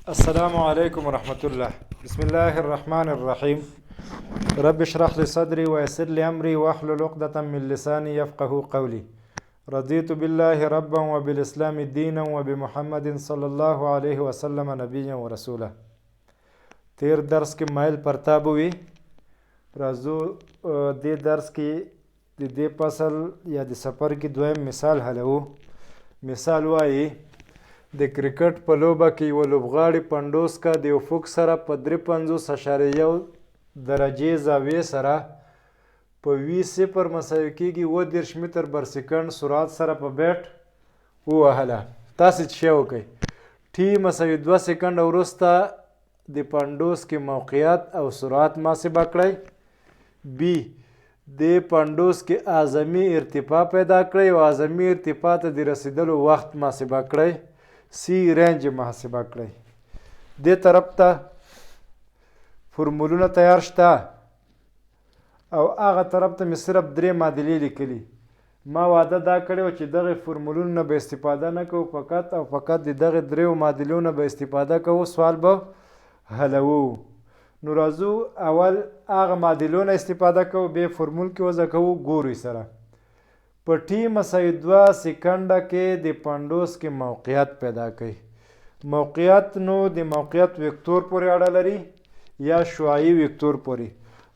السلام عليكم ورحمة الله. بسم الله الرحمن الرحيم. رب اشرح لي صدري ويسر لي أمري واحلل عقدة من لساني يفقه قولي. رضيت بالله ربا وبالإسلام دينا وبمحمد صلى الله عليه وسلم نبيا ورسولا. تیر درس کې مایل پرتاب وي. راځو دې درس کې د دې فصل یا د سفر کې دویم مثال حلوو. مثال وایي د کرکټ په لوبه کې یوه لوبغاړي پنډوس کا د افق سره په 53.1 درجې زاویې سره په وي صفر مساوي کېږي 30 متر بر سکند سرعت سره په بیټ ووهله. تاسې چې شی وکئ ټي مساوي 2 سکنډه وروسته د پنډوس کې موقعیت او سرعت محاسبه کړئ. بي د پنډوس کې اعظمي ارتفاع پیدا کړئ او اعظمي ارتفاع ته د رسیدلو وخت محاسبه کړئ. سی رینج محاسبه کړئ. دې طرف ته فرمولونه تیار شته او هغه طرف ته مې صرف 3 معادلې لیکلي. ما وعده دا کړې وه چې دغې فرمولونو نه به استفاده نه کوو، فقط او فقط د دغې 3 معادلو نه به استفاده کوو، سوال به حلوو. نو راځو اول هغه معادلو نه استفاده کوو، بیا فرمول کې وضع کوو. ګورئ سره په ټي مساوي 2 سکنډه کې د پنډوس کې موقعیت پیدا کوي. موقعیت نو د موقعیت وکتور پورې اړه لري یا شعاعي وکتور پورې،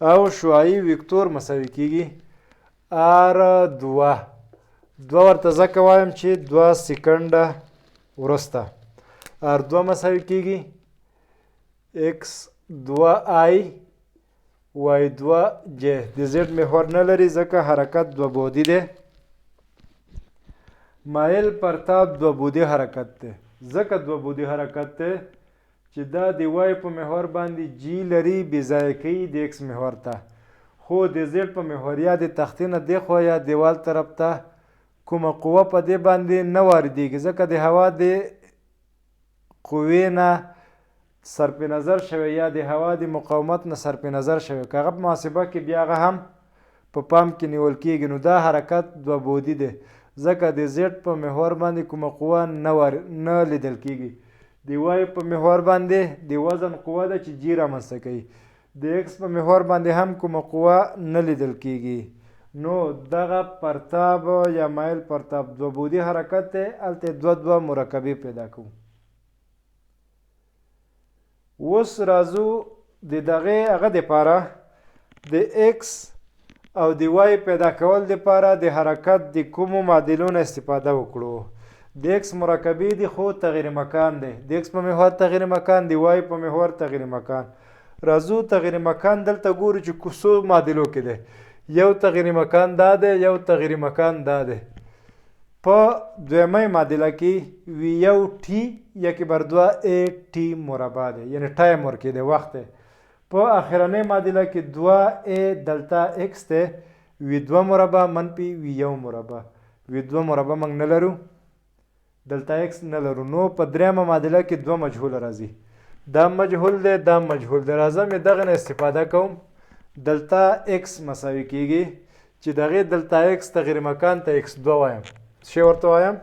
او شعاعي وکتور مساوي کېږي R2 ورته ځکه وایم چې 2 سکنډه وروسته R2 مساوي کېږي X2I Y2J. د زیډ محور نه لري ځکه حرکت دوه بعدي دی. مایل پرتاب دوه بعدي حرکت دی. ځکه دوه بعدي حرکت دی چې دا د وای په محور باندې جی لري بې ځایه کوي د ایکس محور ته، خو د زیډ په محور یا د تختې نه دېخوا یا دیوال طرف ته کومه قوه په دې باندې نه واردېږي، ځکه د هوا د قوې نه صرف نظر شوی یا د هوا د مقاومت نه صرف نظر شوی. که هغه په محاسبه کې بیا هغه هم په پام کې نیول کېږي. نو دا حرکت دوه بعدي دی ځکه د زیډ په محور باندې کومه قوه نه لیدل کېږي. د وای په محور باندې د وزن قوه ده چې جی رامنځته کوي. د ایکس په محور باندې هم کومه قوه نه لیدل کېږي. نو دغه پرتاب یا مایل پرتاب دوه بعدي حرکت دی. هلته دوه مرکبې پیدا کوو. اوس راځو د دغې هغه دپاره د ایکس او د وای پیدا کول دپاره د حرکت د کومو معادلو نه استفاده وکړو. د ایکس مرکبې دي خو تغیر مکان دی. د ایکس په محور تغیر مکان، د وای په محور تغیر مکان. راځو تغیر مکان دلته ګورو چې څو معادلو کې دی. یو تغیر مکان دا دی، یو تغیر مکان دا دی. په دویمه معادله کې وی1 ټي یک بر 2 ا ټي مربع دی، یعنی ټایم ورکې دی، وخت دی. په اخرنۍ معادله کې 2 ا دلتا ایکس دی، وی2 مربع منفي وی1 مربع. وی2 مربع موږ نه لرو، دلتا ایکس نه لرو. نو په دریمه معادله کې 2 مجهول راځي. دا مجهول دی، دا مجهول دی. راځه مې دغه نه استفاده کوم. دلتا ایکس مساوي کېږي چې دغې دلتا ایکس تغیر مکان ته X2 وایم. څه ورته وایم؟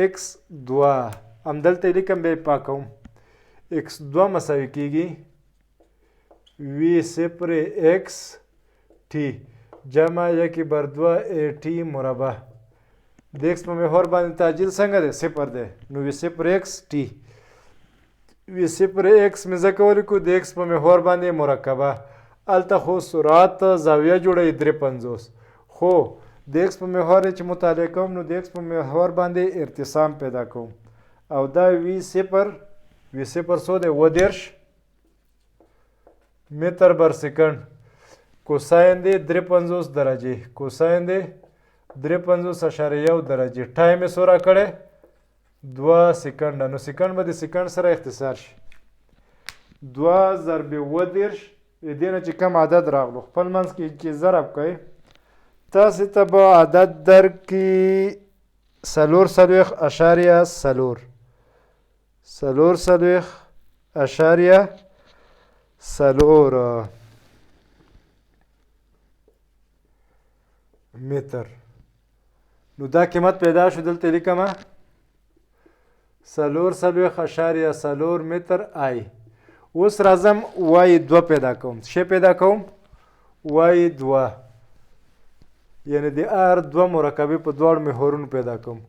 X2. همدلته یې لیکم، بیا یې پاکوم. X2 مساوي کېږي V0 X T جمع 1/2 AT مربع. د ایکس په محور باندې تعجیل څنګه دی؟ 0 دی. نو V0 X T. V0 X مې ځکه ولیکو د ایکس په محور باندې مرکبه. هلته خو سرعت زاویه جوړوي 350، خو د ایکس په محور چې مطالعه کوم نو د ایکس په محور باندې ارتسام پیدا کوم. او دا V0 څو دی؟ 30 متر بر سکند. کوساین دی 350 درجې. کوساین دی 350.1 درجې. ټایم یې څو راکړی؟ 2 سکنډه. نو سکند به د سکند سره اختصار شي. 2 ضرب 30 د دې نه چې کم عدد راغلو خپل منځ کې چې ضرب کوئ، تاسې ته به عدد درکړي 4.4 متر. نو دا قیمت پیدا شو، دلته لیکمه 4.4 متر آی. اوس راځم وای 2 پیدا کوم. څه پیدا کوم؟ وای 2 یعنی د آر 2 مرکبې په دواړو محورونو پیدا کوم.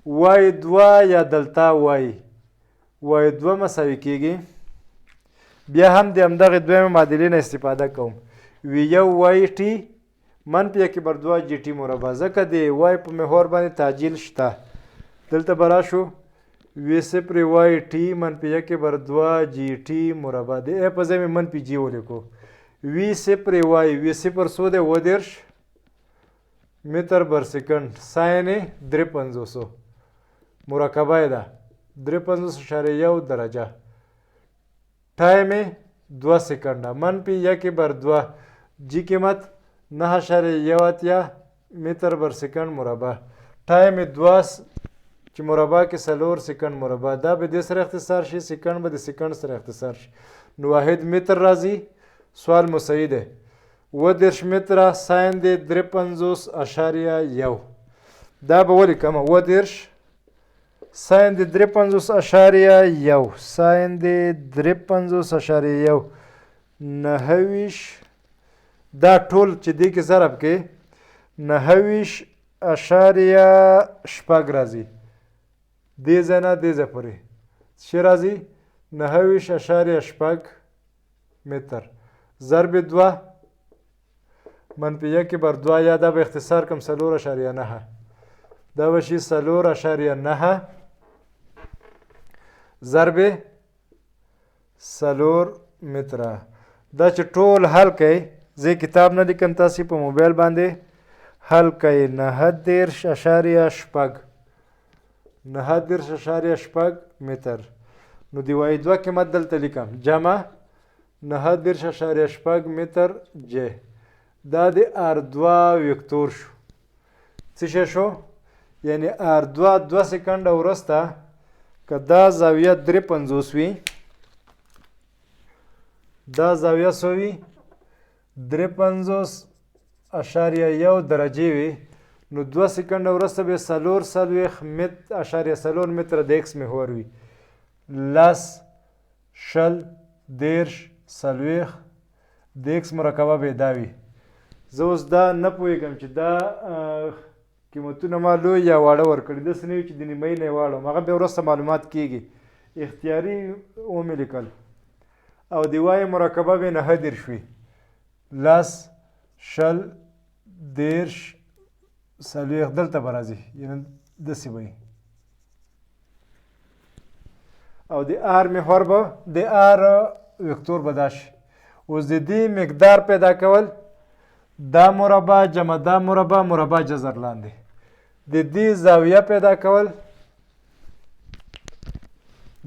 وای 2 یا دلتا وای 2 مساوي کیږي. بیا هم د همدغې دویمې معادلې نه استفاده کوم. وی1 وای ټي منفي 1/2 جي ټي مربع، ځکه د وای په محور باندې تعجیل شته. دلته به راشو وی0 وای ټي منفي 1/2 جي ټي مربع، د ا په ځای مې منفي جي ولیکو. وی0 وای وی0 څو دی؟ 30 متر بر سکند ساین 53 مرکبه یې ده 53.1 درجه. ټایم 2 سکنډه منفي 1/2 جی قیمت 9.1 متر بر سکند مربع. ټایم 2 چې مربع کې 4 سکند مربع، دا به دې سره اختصار شي، سکند به د سکند سره اختصار شي، نو واحد متر راځي. سوال مو صحیح دی. 30 متره ساین دی 53.1. دا به ولیکم 30 ساین دی 53.1 ساین دی 53.1 29. دا ټول چې دې کې ضرب کې 29.6 راځي. دې ځای نه دې ځای پورې څه راځي؟ 29.6 متر ضرب 2 منفي 1/2 یا دا به اختصار کم 4.9. دا به شي 4.9 ضرب 4 متره. دا چې ټول حل کوئ، زه کتاب نه لیکم، تاسې په موبایل باندې حل کوئ. 39.6 متر. نو د وای 2 قیمت دلته لیکم جمع 39.6 متر جې. دا د R2 وکتور شو. څه شی شو؟ یعنی R2 2 سکنډه وروسته که دا زاویه 53 وي، دا زاویه څو وي؟ 53.1 درجې وي، نو 2 سکنډه وروسته به 4.4 متره د ایکس محور وي. 10 20 40 د ایکس مرکبه به دا وي. زه اوس دا نه پوهېږم چې دا قیمتونه ما لوی یا واړه ورکړي، داسې نه وي چې د نیمایي نه یې واړم، هغه بیا وروسته معلومات کېږي. اختیاري ومې لیکل او د وای مرکبه به 9 شوي. 10 20 40 دلته به راځي، یعنې داسې به وي. او د آر محور به د آر وکتور به دا شي. اوس د دې مقدار پیدا کول، دا مربع جمع دا مربع جذر لاندې. د دې زاویه پیدا کول،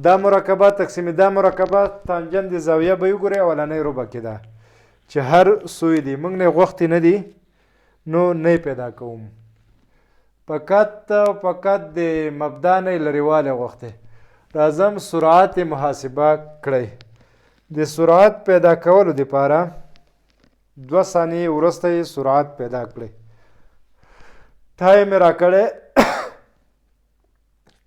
دا مرکبه تقسیم دا مرکبه تانجن د زاویه به وګورئ اولنۍ ربع کې ده چې هر سوی دی. موږ نه غوښتې نه دي نو نه پیدا کوم. فقط د مبدا نه لرېوالی غوښتې. راځم سرعت محاسبه کړئ. د سرعت پیدا کولو دپاره 2 ثانیې وروسته یې سرعت پیدا کړئ. ټایم را کړی،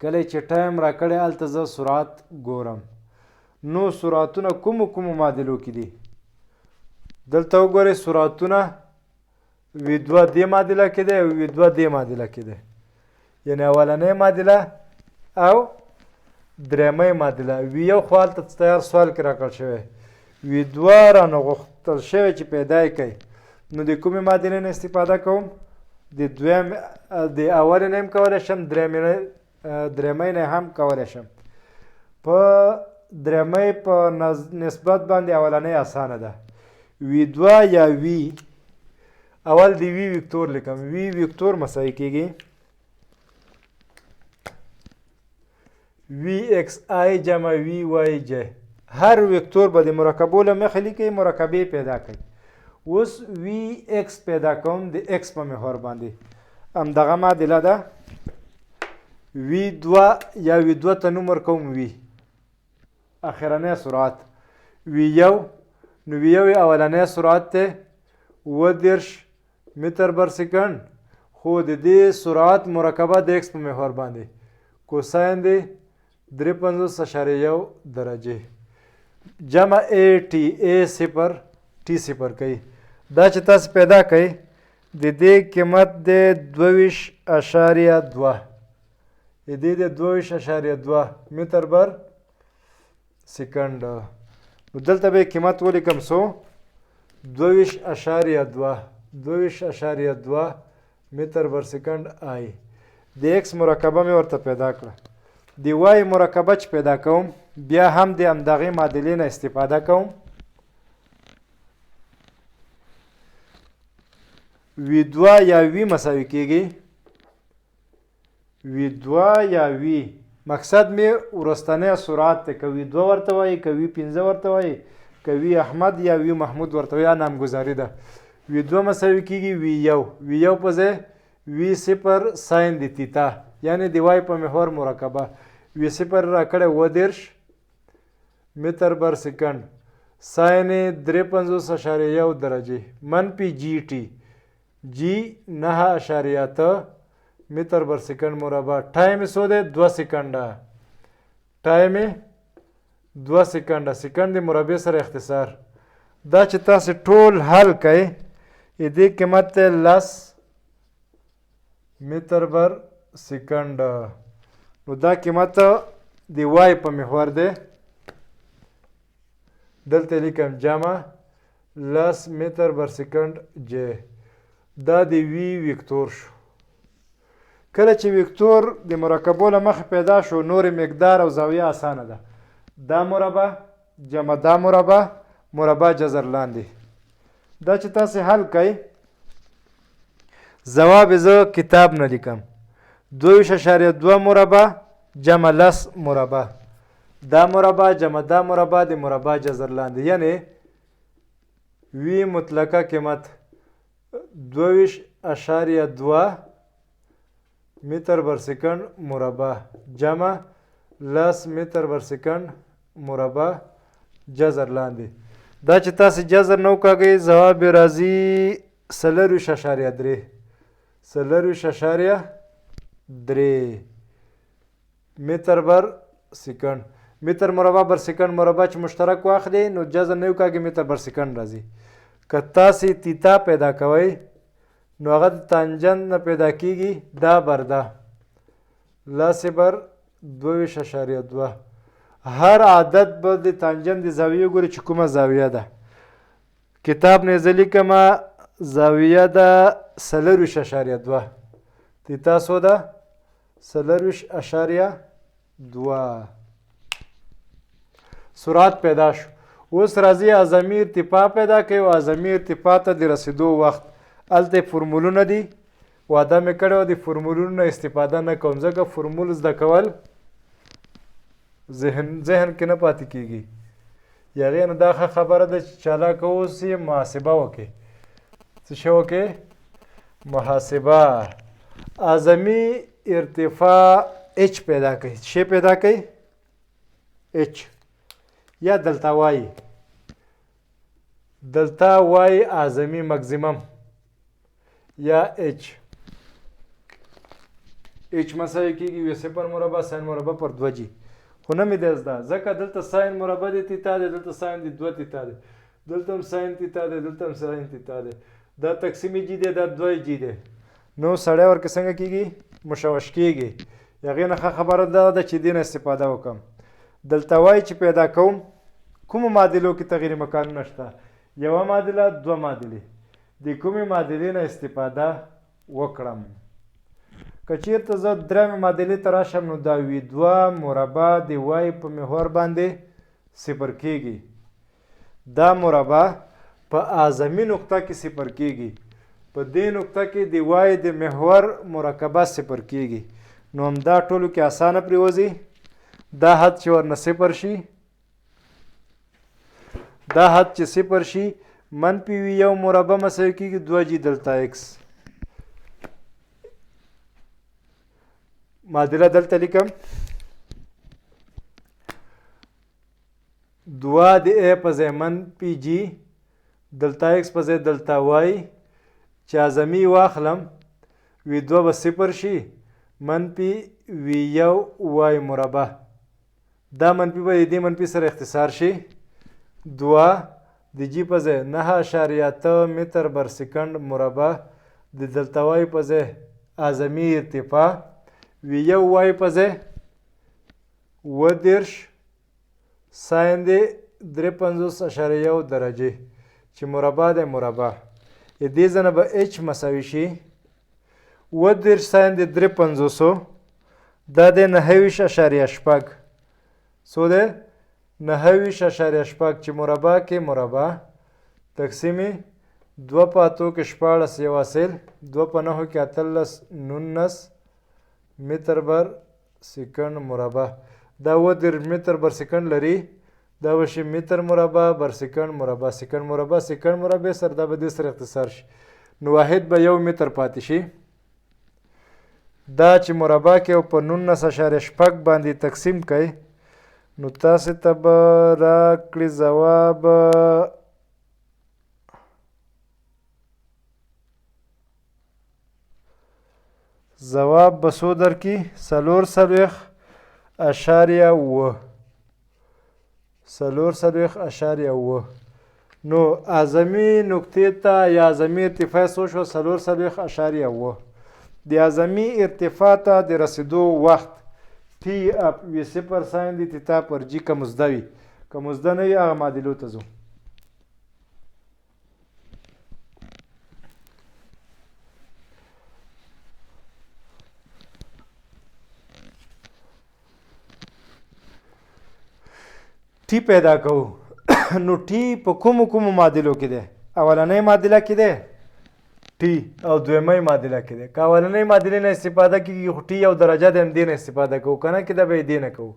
کله چې ټایم را کړی هلته زه سرعت ګورم. نو سرعتونه کومو معادلو کې دي؟ دلته وګورئ سرعتونه V2 دې معادله کې دی او V2 دې معادله کې دی، یعنې اولنۍ معادله او درېمۍ معادله. V1 خو هلته تیار سوال کې راکړل شوی، V2 رانه غوښتل شوی چې پیدا یې کوئ. نو د کومې معادلې نه استفاده کوم؟ د اولې نه هم کولی شم، درېمۍ نه هم کولی شم. په درېمۍ په نسبت باندې اولنۍ اسانه ده. V2 یا V اول د V وکتور لیکم. V وکتور مساوي کېږي VXI جمع VYJ. هر وکتور به د مرکبو له مخې لیکئ، مرکبې پیدا کړئ. اوس VX پیدا کوم د X په محور باندې. همدغه معادله ده. V2 یا V2 ته نوم ورکوم V اخرنۍ سرعت. V1 نو V1 اولنۍ سرعت دی 30 متر بر سکند، خو د دې سرعت مرکبه د X په محور باندې کوساین دی 53.1 درجې جمع A T A صفر T صفر کوي. دا چې تاسو پیدا کوئ د دې قیمت دی 22.2 د دې دی 22.2 متر بر سکند. نو دلته به قیمت ولیکم څو 22.2 متر بر سکند آی. د ایکس مرکبه مې ورته پیدا کړه. د وای مرکبه چې پیدا کوم بیا هم د همدغې معادلې نه استفاده کوم. V2 یا V مساوي کېږي V2 یا V. مقصد مې وروستنی سرعت دی، که V2 ورته وایي، که V5 ورته وایي، که V احمد یا V محمود ورته وایي، نامګذاري ده. V2 مساوي کېږي V1 په ځای V0 ساین د تیتا، یعنې د وای په محور مرکبه. V0 راکړی 32 متر بر سکند ساین 53.1 درجې منفي GT جی 9.3 متر بر سکند مربع. ټایم څو دی 2 سکنډه. ټایم 2 سکنډه. سکند د مربع سره اختصار. دا چې تاسو ټول حل کوئ د دې قیمت دی 10 متر بر سکند. نو دا قیمت د وای په محور دی. دلته لیکم جمع 10 متر بر سکند جې. دا د وی وکتور شو. کله چې وکتور د مرکبو له مخې پیدا شو نورې مقدار او زاویه اسانه ده. دا مربع جمع دا مربع جذر لاندې. دا چې تاسې حل کوئ ځواب زه کتاب نه لیکم. 2.2 مربع جمع 10 مربع. دا مربع جمع دا مربع د مربع جذر لاندې، یعنې وی مطلقه قیمت 2.2 متر بر سکند مربع جمع 10 متر بر سکند مربع جذر لاندې. دا چې تاسو جذر نه وکاږئ ځواب یې راځي 4.3 متر بر سکند. متر مربع بر سکند مربع چې مشترک واخلي نو جذر نه وکاږي متر بر سکند راځي. که تاسې تیتا پیدا کوئ نو هغه د تانجن نه پیدا کېږي دا بر ده لاسې بر 2.2. هر عدد به د تانجن د زاویې ګوري چې کومه زاویه ده. کتاب نه زه لیکمه زاویه ده 4.2. تیتا څو ده 4.2. سرعت پیدا شو. اوس راځي اعظمي ارتفاع پیدا کوي او اعظمي ارتفاع ته د رسیدو وخت. هلته فرمولونه دي، وعده مې کړې وه د فرمولونو نه استفاده نه کوم ځکه فرمول زده کول ذهن کې نه پاتې کېږي. د هغې نه دا ښه خبره ده چې چالاکه اوسئ محاسبه وکړئ. څه شی وکړئ؟ محاسبه. اعظمي ارتفاع H پیدا کوي. شی پیدا کوي H یا دلتا وای. دلتا وای اعظمي مکزیمم یا H مساوي کېږي V0 مربع ساین مربع پر 2G. خو نه مې دی زده ځکه دلته ساین مربع د تیتا دی، دلته ساین د 2 تیتا دی، دلته هم ساین تیتا دی، دلته هم ساین تیتا دی. دا تقسیم جی دی، دا 2G دی. نو سړی ورکه څنګه کېږي؟ مشوش کېږي. د هغې نه ښه خبره دا ده چې دې نه استفاده وکړم. دلته وای چې پیدا کوم کومو معادلو کې تغییر مکانونه شته؟ یوه معادله، دوه معادلې. د کومې معادلې نه استفاده وکړم؟ که چېرته زه درېیمې معادلې ته راشم نو دا V2 مربع د وای په محور باندې صفر کېږي. دا مربع په اعظمي نقطه کې صفر کېږي. په دې نقطه کې د وای د محور مرکبه صفر کېږي. نو همدا ټولو کې اسانه پرېوځي. دا حد چې ورنه صفر شي، دا حد چې صفر شي منفي V1 مربع مساوي کېږي 2G دلتا X. معادله دلته لیکم 2 د A په ځای منفي G دلتا X په ځای دلتا Y چې اعظمي واخلم V2 به صفر شي منفي V1 Y مربع دا منفي به د دې منفي سره اختصار شي 2 د جی په ځای 9.8 متر بر سکند مربع د دلتا وای په ځای اعظمي ارتفاع یو وای په ځای 30 ساین د 53.1 درجې چې مربع د مربع د دې ځنه به اچ مساوي شي 30 ساین د 53 دا د 9.8 سو ده 9.8 چې مربع کې مربع تقسیم 2 په 8 کې 14 یو حاصل 2 په 9 کې 19 متر بر سکند مربع دا 30 متر بر سکند لري دا وشي متر مربع بر سکند مربع سکند مربع سکند مربع سره دا به دې سره اختصار شي نو واحد به 1 متر پاتې شي دا چې مربع کې په 19.8 باندې تقسیم کړئ نو تاسو ته به راکړي ځواب به څو درکړي 4.9 نو اعظمي نقطې ته یا اعظمي ارتفاع څو شو 4.9 د اعظمي ارتفاع ته د رسیدو وخت ټي اپ وي 0 ساین د تیتا پر جی که مزده وي که مزده نه وي هغه معادلو ته ځو ټي پیدا کوو نو ټي په کومو معادلو کې دی اولنۍ معادله کې دی ټي او دویمۍ معادله کې دی که اولنۍ معادلې نه استفاده کېږي خو ټي یو درجه د همدې نه استفاده کوو که نه کېده به یې دې نه کوو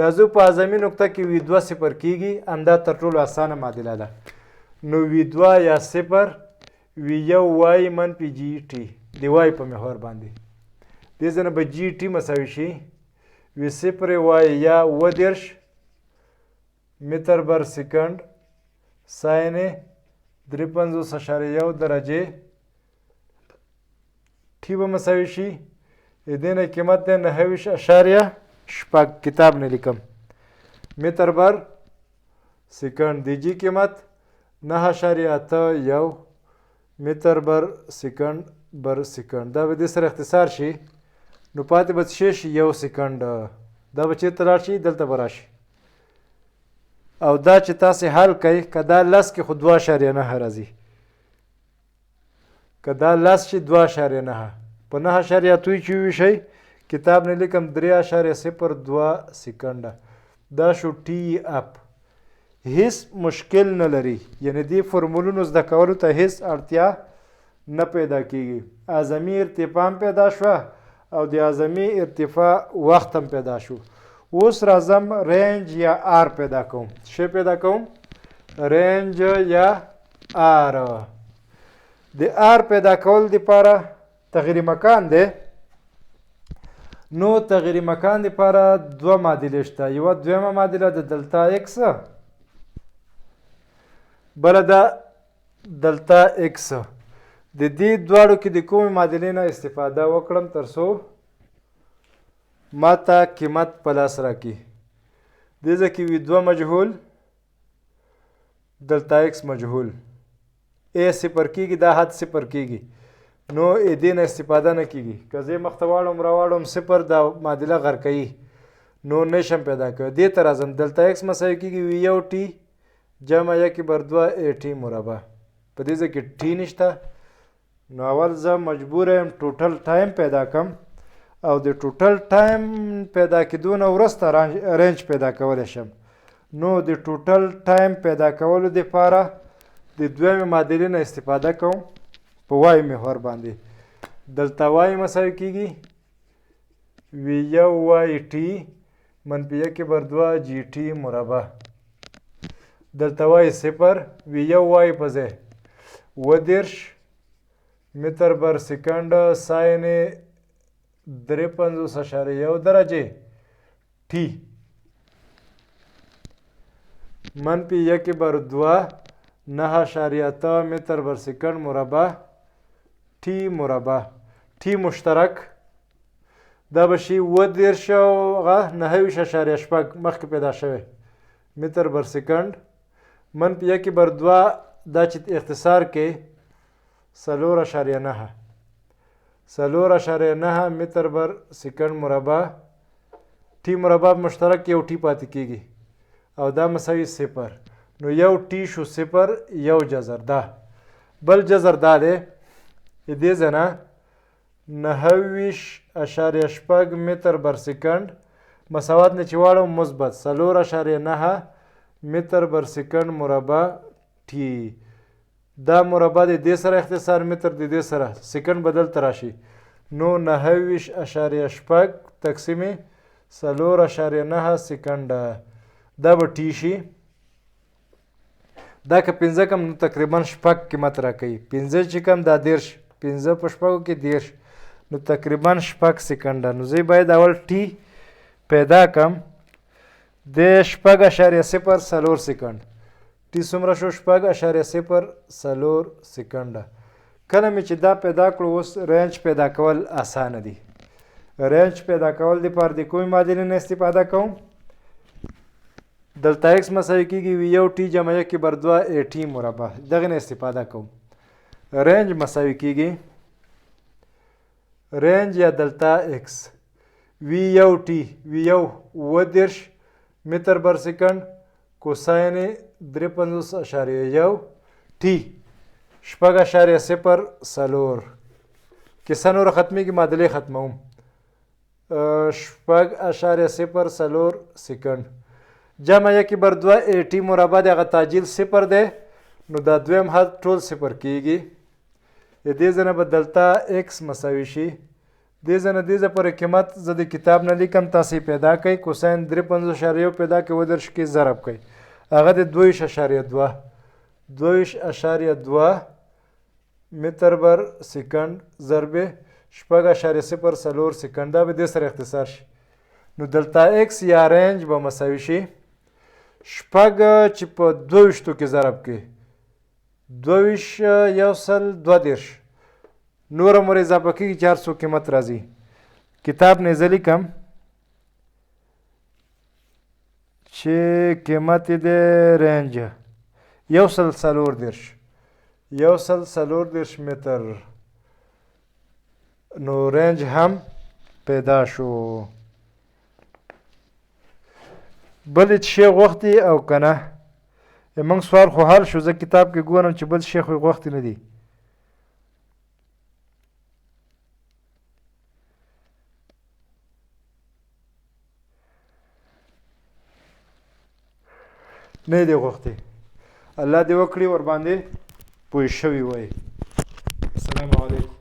راځو په اعظمي نقطه کې وي 2 صفر کېږي همدا تر ټولو اسانه معادله ده نو وي 2 یا صفر وي یو وای منفي جي ټي د وای په محور باندې دې ځنه به جي ټي مساوي شي وي صفر وای یا 30 متر بر سکند ساین 53.1 درجې ټي به مساوي شي د دې نه قیمت دی 9.8 کتاب نه لیکم متر بر سکند د جي قیمت 9.8 متر بر سکند دا به دې سره اختصار شي نو پاتې به څه شي 1 سکند دا به چېرته لاړ شي دلته به راشي او دا چې تاسې حل کوئ که دا 10 کې خو 2.9 راځي که دا 10 شي 2.9 په 9.2 چې وویشئ کتاب نه لیکم 3.02 سکنډه دا شو ټي اپ هیڅ مشکل نه لري یعنی دې فرمولونو زده کولو ته هیڅ اړتیا نه پیدا کیږي اعظمي ارتفاع هم پیدا شوه او د اعظمي ارتفاع وخت هم پیدا شو اوس راځم رینج یا آر پیدا کوم څه پیدا کوم رینج یا آر د آر پیدا کول دپاره تغییر مکان دی نو تغییر مکان دپاره دوه معادلې شته یوه دویمه معادله د دلتا ایکس بله ده دلتا ایکس د دې دواړو کې د کومې معادلې نه استفاده وکړم تر څو ما ته قیمت په لاس راکړي دې ځای کې وي دوه مجهول دلتا ایکس مجهول ا صفر کېږي دا حد صفر کېږي نو دې نه استفاده نه کېږي که زه مخته واړم راواړم صفر دا معادله غرقوي نو نشم پیدا کوي دې ته راځم دلتا ایکس مساوي کېږي وي یو ټي جمع یکی بر دوه ای ټي مربع په دې ځای کې ټي نشته نو اول زه مجبور یم ټوټل ټایم پیدا کړم او د ټوټل ټایم پیدا کېدو نه وروسته رینج پیدا کولی شم نو د ټوټل ټایم پیدا کولو دپاره د دویمې معادلې نه استفاده کوم په وای محور باندې دلته وای مساوي کېږي وي یو وای ټي منفي یکې بر دوه جي ټي مربع دلته وای صفر وي یو وای په ځای 30 متر بر سکند ساین 53.1 درجې ټي منفي یکې بر دوه 9.8 متر بر سکند مربع ټي مربع ټي مشترک دا به شي 30 او هغه 9.6 مخکې پیدا شوی متر بر سکند منفي 1/2 دا چې اختصار کې 4.9 4.9 متر بر سکند مربع ټي مربع مشترک یو ټي پاتې کیږي او دا مساوي 0 نو یو ټي شو 0 یو جذر دا بل جذر دا دی دې ځنه 9.6 متر بر سکند مساوات نه چې واړو مثبت 4.9 متر بر سکند مربع ټي دا مربع د دې سره اختصار متر د دې سره سکند بدل تراشي نو 9.6 تقسیم 4.9 سکند دا به ټي شي دا که 5 کم نو تقریبا 6 قیمت راکوي 5 چې کم دا 10 5 په 6 کې 10 نو تقریبا 6 سکنډه نو زه باید اول ټي پیدا کم د 6.04 سکند ټي څومره شو 6.04 سکنډه کله مې چې دا پیدا کړو اوس رینج پیدا کول اسانه دي رینج پیدا کول دپاره د کومې معادلې نه استفاده کوم دلته x مساوي کېږي یو ټي جمع 1/2 ټي مربع دغې نه استفاده کوم رینج مساوي کېږي رینج یا دلتا x وی یو ټي وی یو 30 متر بر سکند کوساین 53.1 ټي 6.04 کیسه نور ختمیږي معادلې ختموم 6.04 سکند جمع 1/2 ټي مربع د هغه تعجیل 0 دی نو دا دویم حد ټول 0 کیږي د دې ځنه به دلتا x مساوي شي دې ځنه دې پورې قیمت زه د کتاب نه لیکم تاسې پیدا کړئ کوساین 53.1 پیدا کړئ ودرش کې ضرب کړئ هغه د 2.2 متر بر سکند ضرب 6.04 سکند دا به دې سره اختصار شي نو دلتا x یا رینج به مساوي شي 6 چې په 22 کې ضرب کړئ 22 نور مور اضافه کېږي 400 قیمت راځي کتاب نه زه لیکم چې قیمت د رینج 140 متر نو رینج هم پیدا شو بل شی غوښتي او کنه موږ سوال خو حل شو زه کتاب کې ګورم چې بل شی خو غوښتي نه دي نه دی غوښتي الله دې وکړي ور باندې پوه شوي وای السلام علیکم